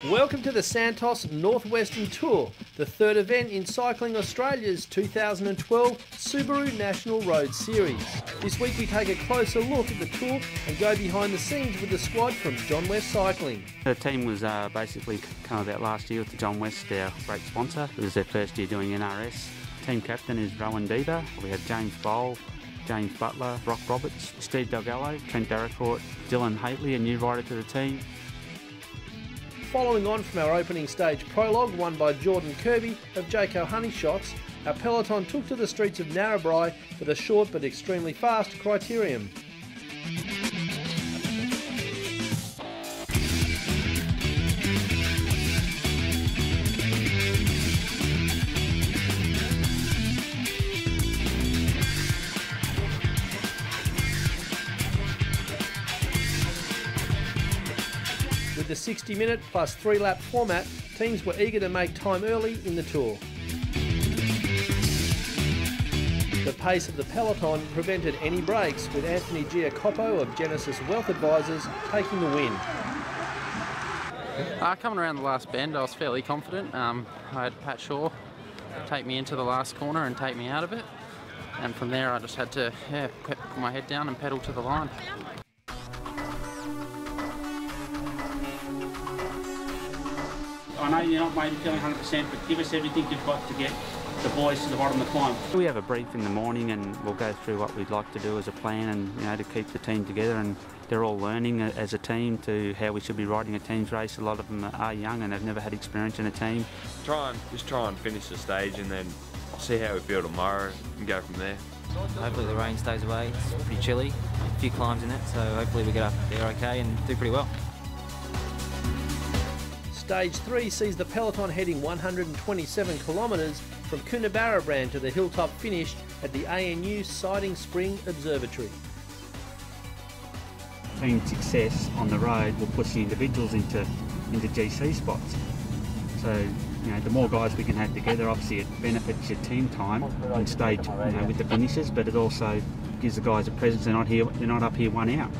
Welcome to the Santos North West Tour, the third event in Cycling Australia's 2012 Subaru National Road Series. This week we take a closer look at the tour and go behind the scenes with the squad from John West Cycling. The team was basically come about last year with the John West, our great sponsor. It was their first year doing NRS. Team captain is Rowan Deaver. We have James Bowl, James Butler, Brock Roberts, Steve Delgallo, Trent Darricourt, Dylan Haitley, a new rider to the team. Following on from our opening stage prologue won by Jordan Kirby of Jayco Honeyshots, our peloton took to the streets of Narrabri for the short but extremely fast criterium. With the 60-minute plus 3-lap format, teams were eager to make time early in the tour. The pace of the peloton prevented any breaks, with Anthony Giacopo of Genesys-Wealth Advisors taking the win. Coming around the last bend, I was fairly confident. I had Pat Shaw take me into the last corner and take me out of it. And from there I just had to put my head down and pedal to the line. I know you're not maybe feeling 100%, but give us everything you've got to get the boys to the bottom of the climb. We have a brief in the morning and we'll go through what we'd like to do as a plan and to keep the team together, and they're all learning as a team to how we should be riding a team's race. A lot of them are young and have never had experience in a team. Just try and finish the stage and then see how we feel tomorrow and go from there. Hopefully the rain stays away. It's pretty chilly, a few climbs in it, so hopefully we get up there okay and do pretty well. Stage 3 sees the peloton heading 127 kilometres from Coonabarabran to the hilltop finish at the ANU Siding Spring Observatory. Team success on the road will push the individuals into GC spots. So, the more guys we can have together, obviously it benefits your team time on stage, with the finishes, but it also gives the guys a presence. They're not up here one out.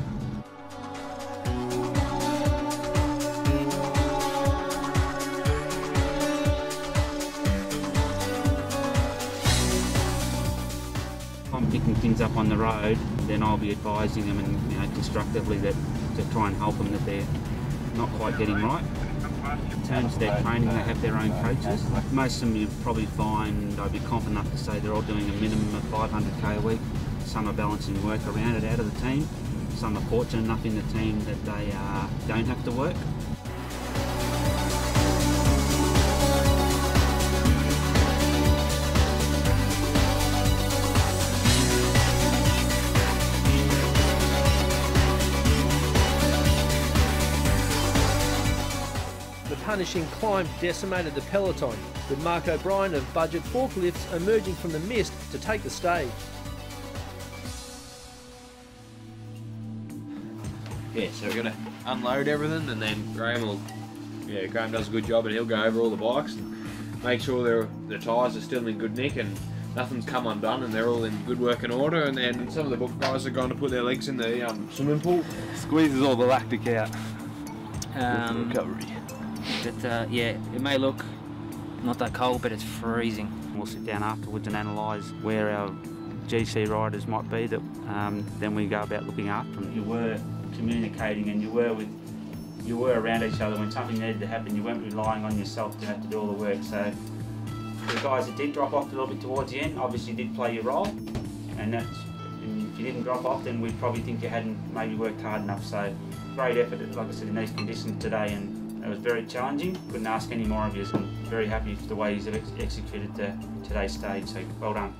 I'm picking things up on the road, then I'll be advising them and constructively that to try and help them that they're not quite getting right. In terms of their training, they have their own coaches. Most of them you'll probably find, I'd be confident enough to say they're all doing a minimum of 500k a week. Some are balancing work around it out of the team. Some are fortunate enough in the team that they don't have to work. The punishing climb decimated the peloton, with Mark O'Brien of Budget-Forklifts emerging from the mist to take the stage. Yeah, so we're going to unload everything and then Graham does a good job and he'll go over all the bikes and make sure the tyres are still in good nick and nothing's come undone and they're all in good working order, and then some of the book guys are going to put their legs in the swimming pool. Squeezes all the lactic out. Recovery. But it may look not that cold, but it's freezing. We'll sit down afterwards and analyse where our GC riders might be, that then we go about looking after them. You were communicating and you were around each other when something needed to happen. You weren't relying on yourself to have to do all the work. So the guys that did drop off a little bit towards the end obviously did play your role, and if you didn't drop off, then we'd probably think you hadn't maybe worked hard enough. So great effort, like I said, in these conditions today, and it was very challenging. Couldn't ask any more of you, and very happy with the way you've executed today's stage, so well done.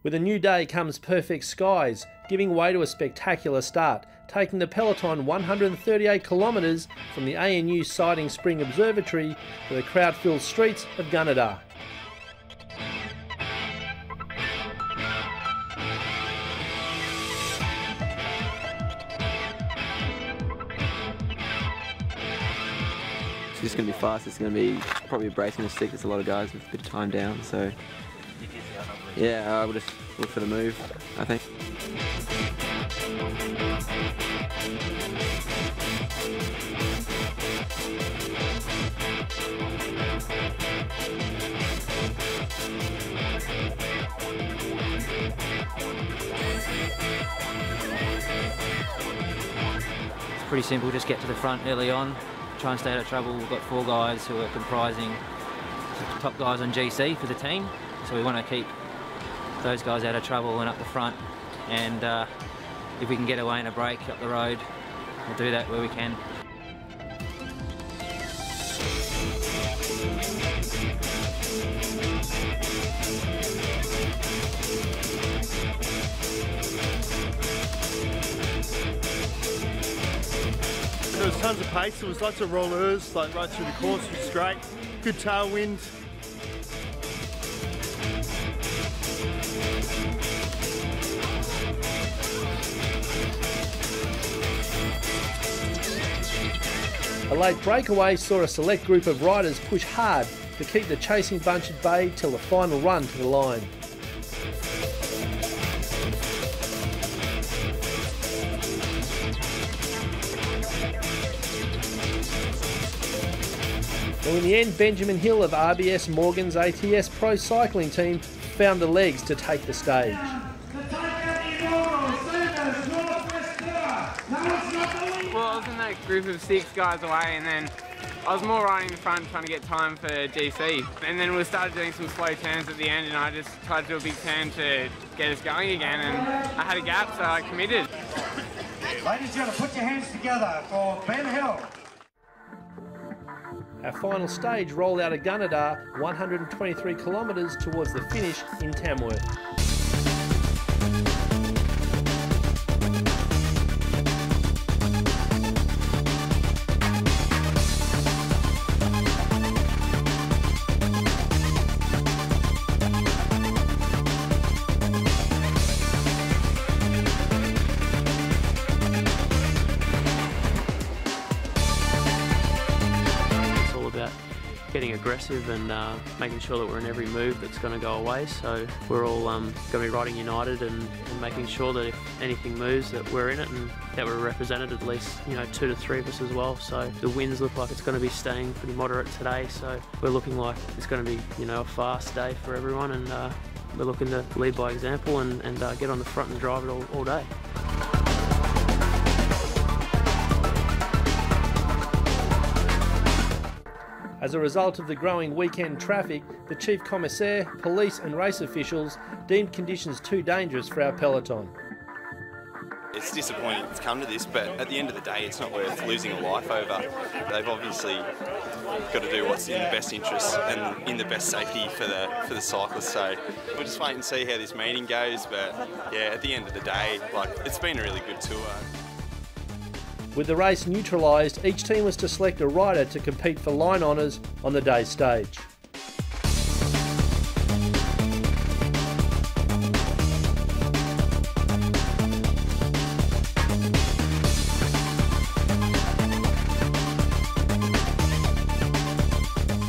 With a new day comes perfect skies, giving way to a spectacular start, taking the peloton 138 kilometres from the ANU Siding Spring Observatory to the crowd-filled streets of Gunnedah. It's just going to be fast. It's going to be probably a brace going to stick. There's a lot of guys with a bit of time down, so yeah, I will just look for the move, I think. pretty simple, just get to the front early on, try and stay out of trouble. We've got 4 guys who are comprising the top guys on GC for the team, so we want to keep those guys out of trouble and up the front, and if we can get away in a break up the road, we'll do that where we can. There was tons of pace, there was lots of rollers, like right through the course, which was great. Good tailwind. A late breakaway saw a select group of riders push hard to keep the chasing bunch at bay till the final run to the line. Well, in the end, Benjamin Hill of RBS Morgans-ATS Pro Cycling team found the legs to take the stage. Well, I was in that group of 6 guys away, and then I was more riding in front trying to get time for GC. And then we started doing some slow turns at the end, and I just tried to do a big turn to get us going again, and I had a gap, so I committed. Ladies and gentlemen, put your hands together for Ben Hill. Our final stage rolled out of Gunnedah, 123 kilometres towards the finish in Tamworth. Getting aggressive and making sure that we're in every move that's going to go away, so we're all going to be riding united and making sure that if anything moves that we're in it and that we're represented, at least 2 to 3 of us as well. So the winds look like it's going to be staying pretty moderate today, so we're looking like it's going to be a fast day for everyone, and we're looking to lead by example and get on the front and drive it all day. As a result of the growing weekend traffic, the Chief Commissaire, police and race officials deemed conditions too dangerous for our peloton. It's disappointing it's come to this, but at the end of the day it's not worth losing a life over. They've obviously got to do what's in the best interest and in the best safety for the cyclists, so we'll just wait and see how this meeting goes, but yeah, at the end of the day, it's been a really good tour. With the race neutralised, each team was to select a rider to compete for line honours on the day's stage.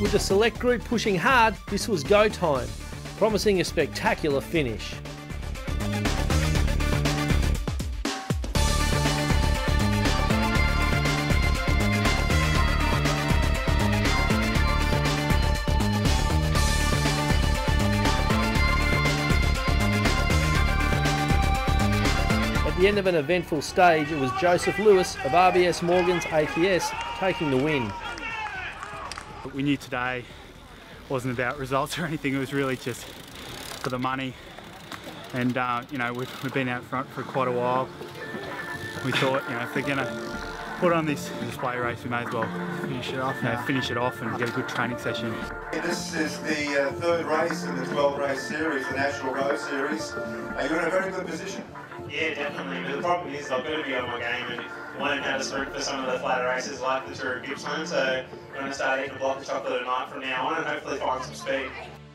With the select group pushing hard, this was go time, promising a spectacular finish. At the end of an eventful stage, it was Joseph Lewis of RBS Morgans-ATS taking the win. We knew today wasn't about results or anything, it was really just for the money, and we've been out front for quite a while. We thought, if they're going to put on this display race, we may as well finish it off and get a good training session. This is the 3rd race in the 12-race series, the National Road Series. You're in a very good position. Yeah, definitely, but the problem is I've got to be on my game and learn how to sprint for some of the flatter races like the Tour of Gippsland, so I'm going to start eating a block of chocolate at night from now on and hopefully find some speed.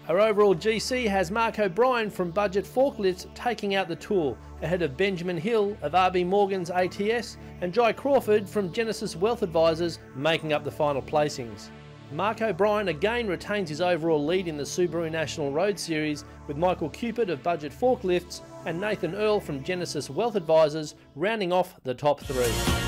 Our overall GC has Mark O'Brien from Budget-Forklifts taking out the Tour, ahead of Benjamin Hill of RB Morgans-ATS and Jai Crawford from Genesys-Wealth Advisors making up the final placings. Mark O'Brien again retains his overall lead in the Subaru National Road Series, with Michael Cupid of Budget-Forklifts and Nathan Earl from Genesys-Wealth Advisors rounding off the top 3.